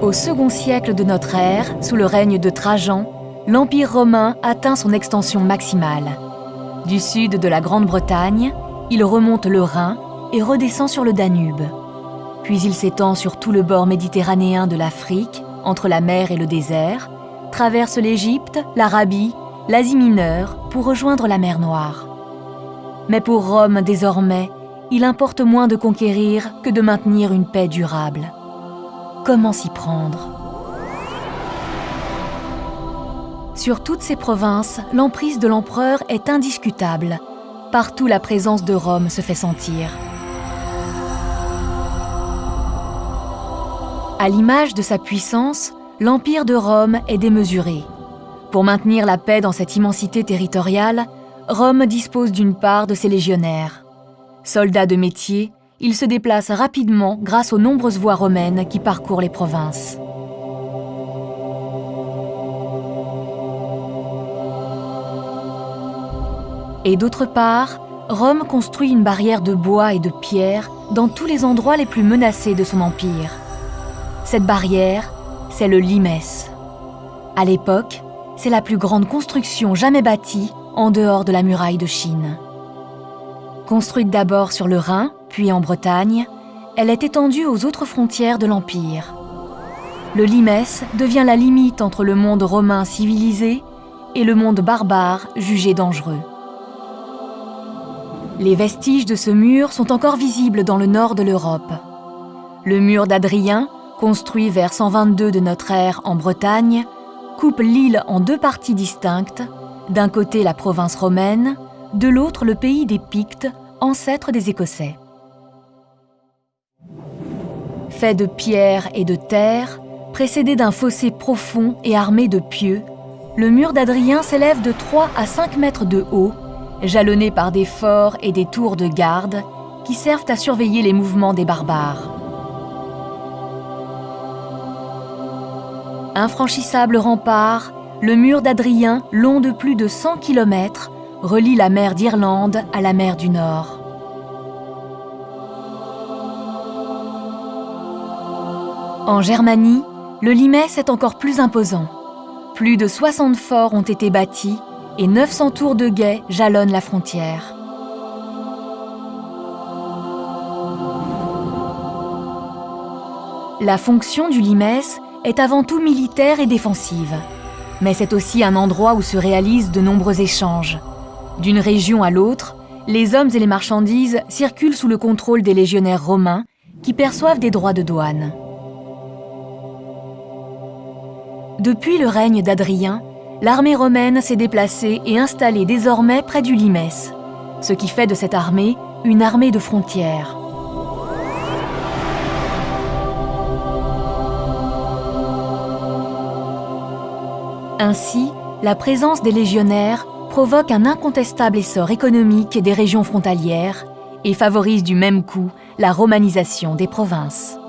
Au second siècle de notre ère, sous le règne de Trajan, l'Empire romain atteint son extension maximale. Du sud de la Grande-Bretagne, il remonte le Rhin et redescend sur le Danube. Puis il s'étend sur tout le bord méditerranéen de l'Afrique, entre la mer et le désert, traverse l'Égypte, l'Arabie, l'Asie mineure pour rejoindre la mer Noire. Mais pour Rome, désormais, il importe moins de conquérir que de maintenir une paix durable. Comment s'y prendre ? Sur toutes ces provinces, l'emprise de l'empereur est indiscutable. Partout, la présence de Rome se fait sentir. À l'image de sa puissance, l'empire de Rome est démesuré. Pour maintenir la paix dans cette immensité territoriale, Rome dispose d'une part de ses légionnaires. Soldats de métier, ils se déplacent rapidement grâce aux nombreuses voies romaines qui parcourent les provinces. Et d'autre part, Rome construit une barrière de bois et de pierre dans tous les endroits les plus menacés de son empire. Cette barrière, c'est le limès. À l'époque, c'est la plus grande construction jamais bâtie en dehors de la muraille de Chine. Construite d'abord sur le Rhin, puis en Bretagne, elle est étendue aux autres frontières de l'Empire. Le limès devient la limite entre le monde romain civilisé et le monde barbare jugé dangereux. Les vestiges de ce mur sont encore visibles dans le nord de l'Europe. Le mur d'Adrien, construit vers 122 de notre ère en Bretagne, coupe l'île en deux parties distinctes, d'un côté la province romaine, de l'autre le pays des Pictes, ancêtres des Écossais. Fait de pierre et de terre, précédé d'un fossé profond et armé de pieux, le mur d'Adrien s'élève de 3 à 5 mètres de haut, jalonné par des forts et des tours de garde qui servent à surveiller les mouvements des barbares. Infranchissable rempart, le mur d'Adrien, long de plus de 100 km, relie la mer d'Irlande à la mer du Nord. En Germanie, le limès est encore plus imposant. Plus de 60 forts ont été bâtis et 900 tours de guet jalonnent la frontière. La fonction du limès est avant tout militaire et défensive. Mais c'est aussi un endroit où se réalisent de nombreux échanges. D'une région à l'autre, les hommes et les marchandises circulent sous le contrôle des légionnaires romains qui perçoivent des droits de douane. Depuis le règne d'Adrien, l'armée romaine s'est déplacée et installée désormais près du limès, ce qui fait de cette armée une armée de frontières. Ainsi, la présence des légionnaires provoque un incontestable essor économique des régions frontalières et favorise du même coup la romanisation des provinces.